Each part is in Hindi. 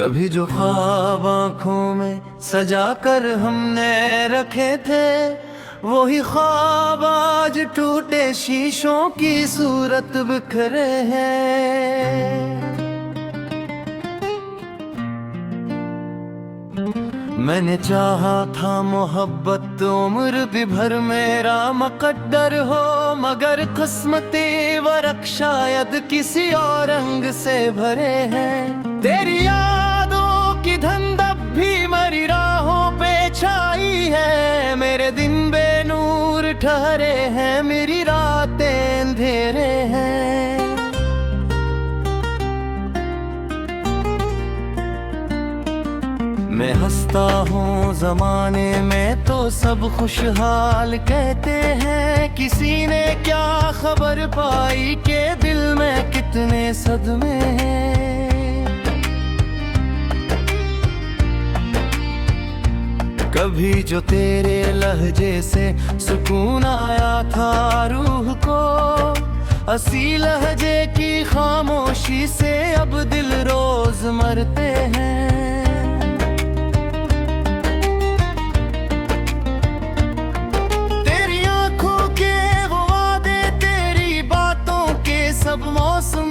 कभी जो ख्वाब आँखों में सजा कर हमने रखे थे, वही ख्वाब आज टूटे शीशों की सूरत बिखरे हैं। मैंने चाहा था मोहब्बत उम्र भी भर मेरा मुकद्दर हो, मगर किस्मती वरक शायद किसी और रंग से भरे हैं। तेरी यादों की धंधप भी मरी राहों पे छाई है, मेरे दिन बेनूर ठहरे हैं, मेरी रातें अंधेरे हैं। मैं हंसता हूँ ज़माने में तो सब खुशहाल कहते हैं, किसी ने क्या खबर पाई के दिल में कितने सदमे हैं। कभी जो तेरे लहजे से सुकून आया था रूह को, असी लहजे की खामोशी से अब दिल रोज मरते हैं। सब मौसम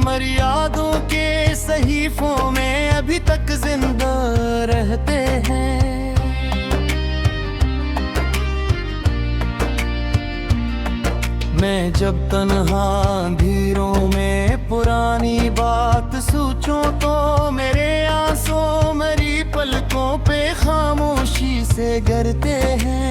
मर्यादों के सहीफों में अभी तक जिंदा रहते हैं। मैं जब तन्हा अंधेरों में पुरानी बात सोचूं तो मेरे आंसू मेरी पलकों पे खामोशी से गिरते हैं।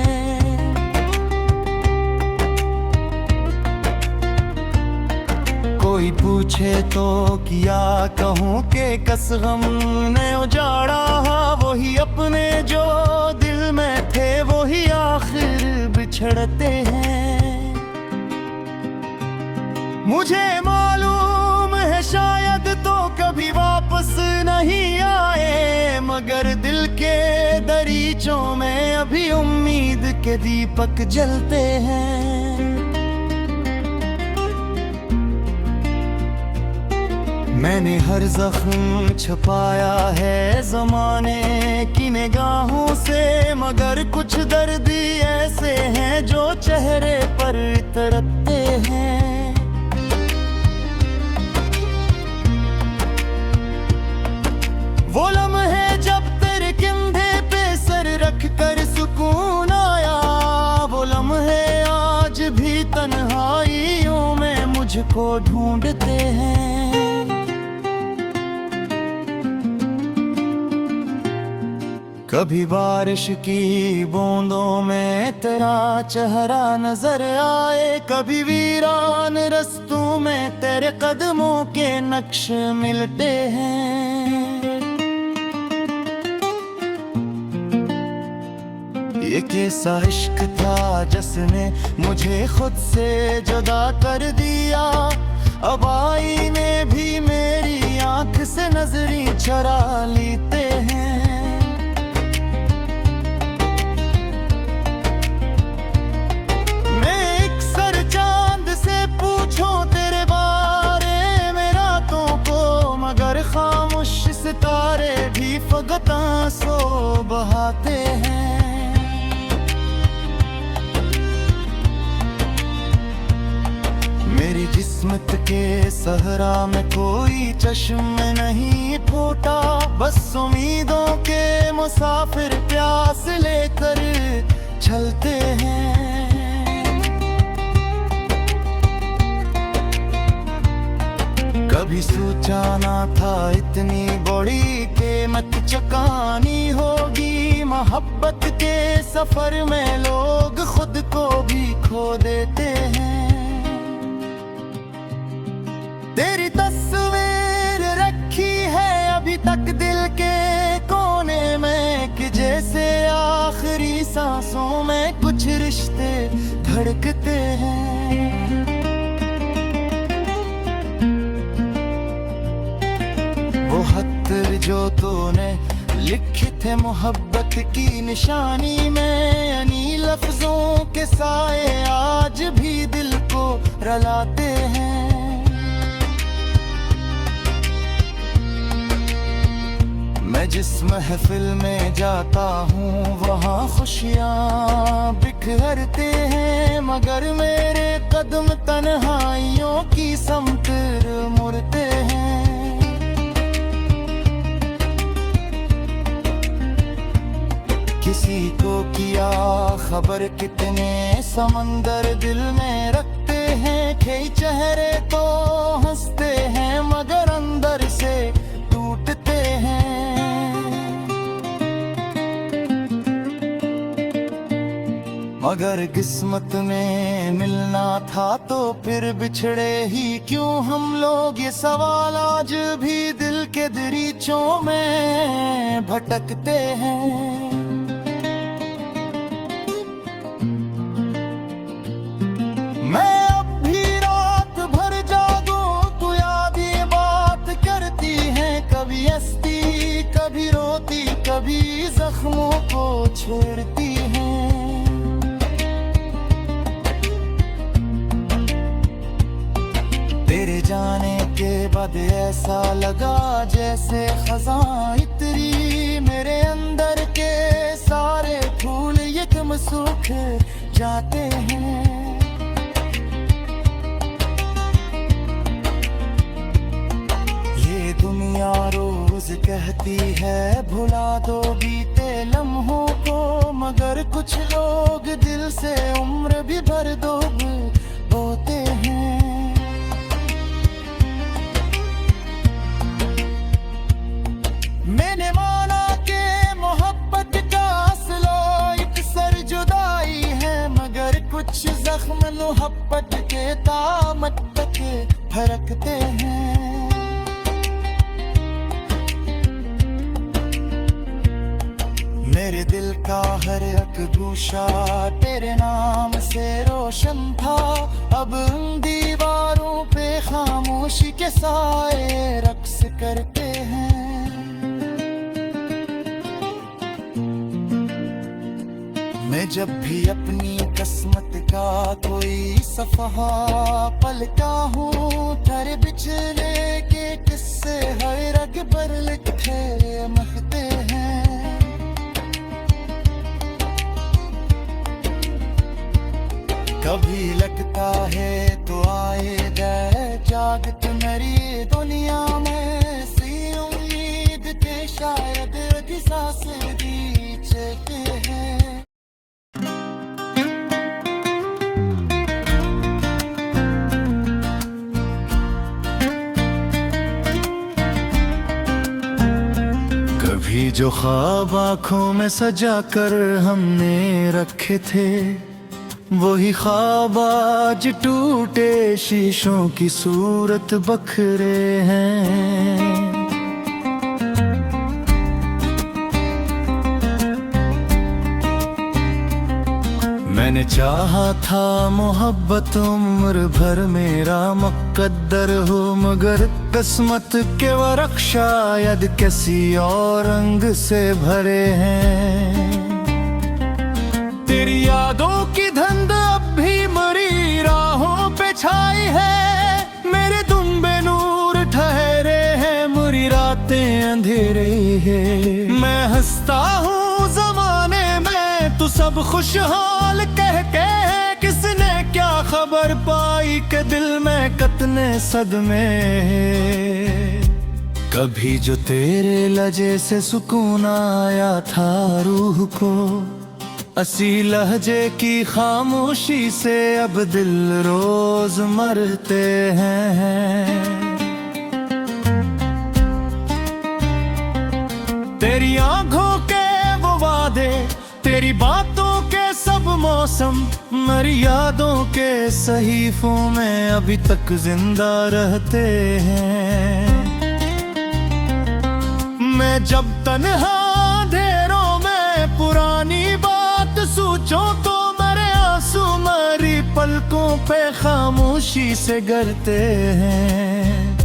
कोई पूछे तो क्या कहूँ कि कस गम ने उजाड़ा, वही अपने जो दिल में थे वही आखिर बिछड़ते हैं। मुझे मालूम है शायद तो कभी वापस नहीं आए, मगर दिल के दरीचों में अभी उम्मीद के दीपक जलते हैं। मैंने हर जख्म छुपाया है ज़माने की निगाहों से, मगर कुछ दर्द ऐसे हैं जो चेहरे पर इतरते हैं। वो लम्हे जब तेरे कंधे पे सर रख कर सुकून आया, वो लम्हे आज भी तन्हाइयों में मुझको ढूंढते हैं। कभी बारिश की बूंदों में तेरा चेहरा नजर आए, कभी वीरान रस्तों में तेरे कदमों के नक्श मिलते हैं। ये कैसा इश्क था जिसने मुझे खुद से जुदा कर दिया, अब आईने भी मेरी आंख से नजरें चुरा लेते हैं। तेरे बारे में रातों को, मगर खामोश सितारे भी फकत आंसू बहाते हैं। मेरी जिस्मत के सहरा में कोई चश्म नहीं फूटा, बस उम्मीदों के मुसाफिर प्यास लेकर चलते हैं। कभी सोचा ना था इतनी बड़ी कीमत चुकानी होगी, मोहब्बत के सफर में लोग खुद को भी खो देते हैं। तेरी तस्वीर रखी है अभी तक दिल के कोने में, कि जैसे आखिरी सांसों में कुछ रिश्ते धड़कते हैं। वो खत जो तूने लिखे थे मोहब्बत की निशानी में, यानी लफ्जों के साए आज भी दिल को रलाते हैं। मैं जिस महफिल में जाता हूँ वहाँ खुशियाँ बिखरते हैं, मगर मेरे कदम तन्हाइयों की समत मुड़ते हैं। किसी को किया खबर कितने समंदर दिल में रखते हैं, कई चेहरे तो हंसते हैं मगर अंदर से टूटते हैं। मगर किस्मत में मिलना था तो फिर बिछड़े ही क्यों हम लोग, ये सवाल आज भी दिल के दरीचों में भटकते हैं। मैं अब भी रात भर जागूं तो याद ये बात करती है, कभी हंसती कभी रोती कभी जख्मों को छेड़ती है। तेरे जाने के बाद ऐसा लगा जैसे खज़ां इतरी, मेरे अंदर के सारे फूल यकम सूख जाते हैं। दुनिया रोज कहती है भुला दो बीते लम्हों को, मगर कुछ लोग दिल से उम्र भी भर दो होते हैं। मैंने माना कि मोहब्बत का असलो एक सर जुदाई है, मगर कुछ जख्म मोहब्बत के दामन तक फरकते हैं। मेरे दिल का हर एक गूशा तेरे नाम से रोशन था, अब उन दीवारों पे खामोशी के साए रक्स करते हैं। मैं जब भी अपनी किस्मत का कोई सफ़हा पलटा हूँ, तेरे बिछड़े के किस्से हर रग पर लिखे महकते हैं। कभी लगता है तो आए गए जागत मेरी दुनिया में, सी उम्मीद के शायद एहसास दी चलते हैं। कभी जो ख्वाब आँखों में सजा कर हमने रखे थे, वही ख्वाब आज टूटे शीशों की सूरत बखरे हैं। मैंने चाहा था मोहब्बत उम्र भर मेरा मुकद्दर हो, मगर किस्मत के वरक़ शायद किसी और रंग से भरे हैं। तेरी यादों की धुंध अब भी मरी राहों पे छाई है, मेरे दुम्बे नूर ठहरे हैं मुरी रातें अंधेरे हैं। मैं हंसता हूँ जमाने में तू सब खुशहाल कह के, किसने क्या खबर पाई कि दिल में कितने सदमे हैं। कभी जो तेरे लजे से सुकून आया था रूह को, असी लहजे की खामोशी से अब दिल रोज मरते हैं। तेरी आंखों के वो वादे, तेरी बातों के सब मौसम, मेरी यादों के सहीफों में अभी तक जिंदा रहते हैं। मैं जब तन्हा अंधेरों में पुरानी सोचो तो मेरे आंसू मेरी पलकों पे खामोशी से गिरते हैं।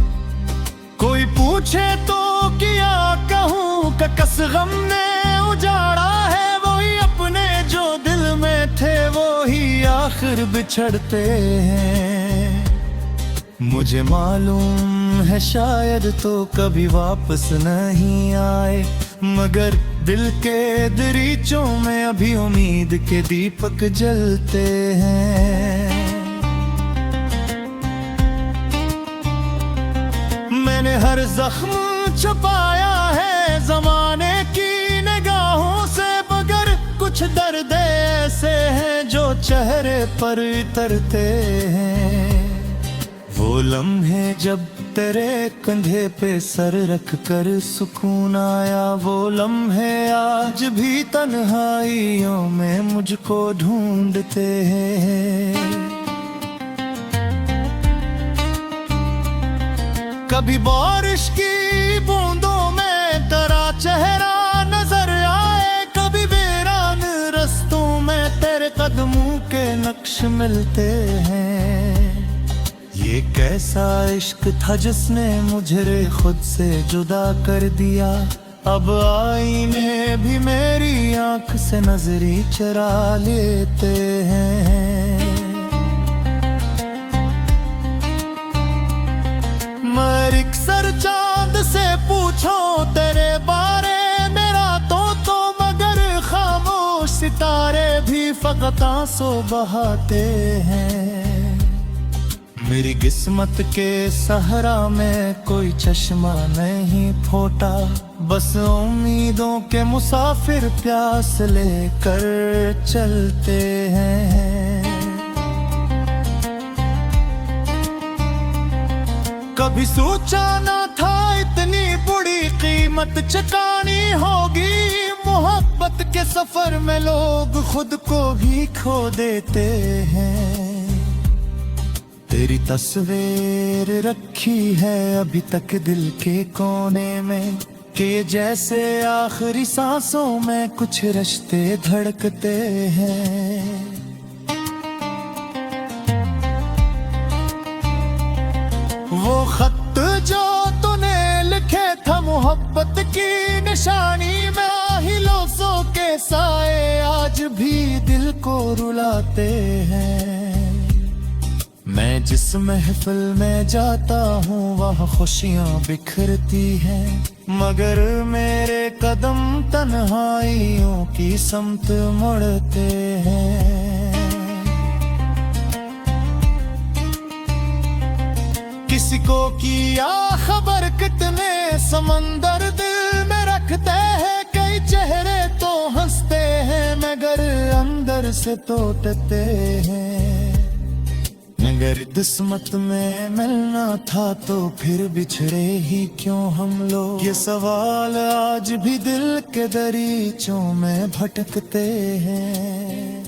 कोई पूछे तो क्या कहूँ कि कस गम ने उजाड़ा है, वही अपने जो दिल में थे वो ही आखिर बिछड़ते हैं। मुझे मालूम है शायद तो कभी वापस नहीं आए, मगर दिल के दरीचों में अभी उम्मीद के दीपक जलते हैं। मैंने हर जख्म छुपाया है ज़माने की निगाहों से, मगर कुछ दर्द ऐसे हैं जो चेहरे पर उतरते हैं। वो लम्हे जब तेरे कंधे पे सर रख कर सुकून आया, वो लम्हे आज भी तन्हाइयों में मुझको ढूंढते हैं। कभी बारिश की बूंदों में तेरा चेहरा नजर आए, कभी वीरान रस्तों में तेरे कदमों के नक्श मिलते हैं। ये कैसा इश्क था जिसने मुझे खुद से जुदा कर दिया, अब आईने भी मेरी आंख से नजरी चुरा लेते हैं। मगर एक सर चांद से पूछो तेरे बारे में रातों तो, मगर खामोश सितारे भी फकत आंसू बहाते हैं। मेरी किस्मत के सहरा में कोई चश्मा नहीं फूटा, बस उम्मीदों के मुसाफिर प्यास लेकर चलते हैं। कभी सोचा ना था इतनी बुरी कीमत चुकानी होगी, मोहब्बत के सफर में लोग खुद को भी खो देते हैं। तेरी तस्वीर रखी है अभी तक दिल के कोने में, कि जैसे आखिरी सांसों में कुछ रिश्ते धड़कते हैं। वो खत जो तूने लिखे था मोहब्बत की निशानी में, आहिलों के साए आज भी दिल को रुलाते हैं। मैं जिस महफिल में जाता हूँ वहाँ खुशियाँ बिखरती हैं, मगर मेरे कदम तन्हाइयों की समत मुड़ते हैं। किसी को किया खबर कितने समंदर दिल में रखते हैं, कई चेहरे तो हंसते हैं मगर अंदर से टूटते हैं। मगर किस्मत में मिलना था तो फिर बिछड़े ही क्यों हम लोग, ये सवाल आज भी दिल के दरीचों में भटकते हैं।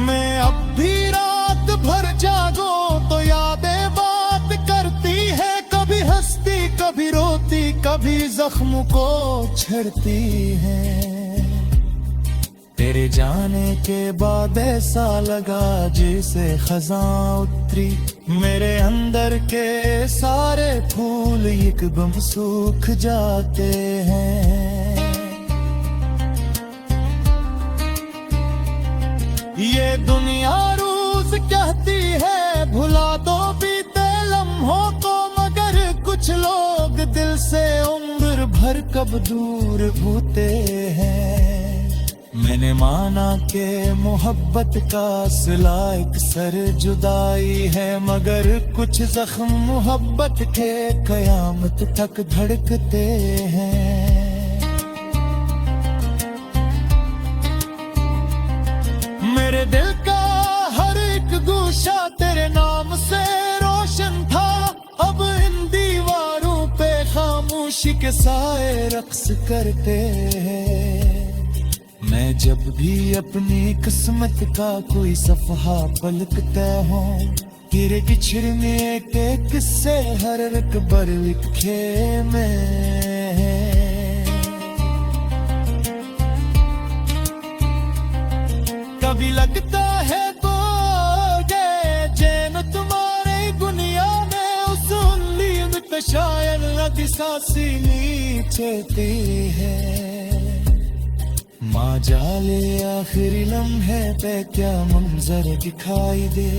मैं अब भी रात भर जागो तो यादें बात करती है, कभी हंसती कभी रोती कभी जख्म को छेड़ती है। तेरे जाने के बाद ऐसा लगा जैसे खजां उतरी, मेरे अंदर के सारे फूल एकदम सूख जाते हैं। ये दुनिया रोज कहती है भुला दो बीते लम्हों को, मगर कुछ लोग दिल से उम्र भर कब दूर भूते हैं। मैंने माना कि मोहब्बत का सिला एक सर जुदाई है, मगर कुछ जख्म मोहब्बत के कयामत तक धड़कते हैं। मेरे दिल का हर एक गोशा तेरे नाम से रोशन था, अब इन दीवारों पे खामोशी के साए रक्स करते हैं। मैं जब भी अपनी किस्मत का कोई सफहा पलटता हूँ, तेरे बिछड़ने के किस्से हर एक बार लिखे में। कभी लगता है तो जैन तुम्हारे दुनिया में उस उम्मीद पे शायद नदी सांसी नीचे है। माँ जाले आखिरी लम्हे पे क्या मंजर दिखाई दे,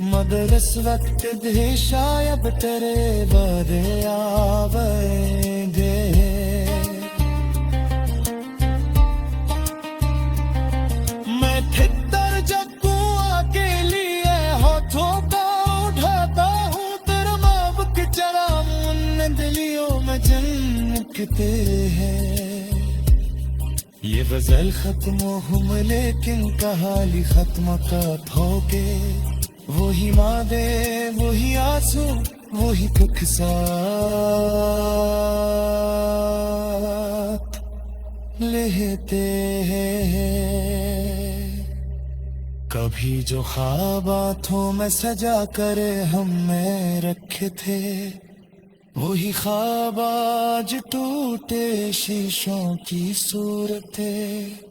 मगर इस वक्त दे शायद तेरे बारे आवेंगे। हैं। ये गजल खत्म हम लेकिन कहानी खत्म कब होगे। वही मादे वही आंसू वही दुख साथ लेते हैं। कभी जो ख्वाब आँखों में सजा कर हमने रखे थे, वही ख्वाब आज टूटे शीशों की सूरतें।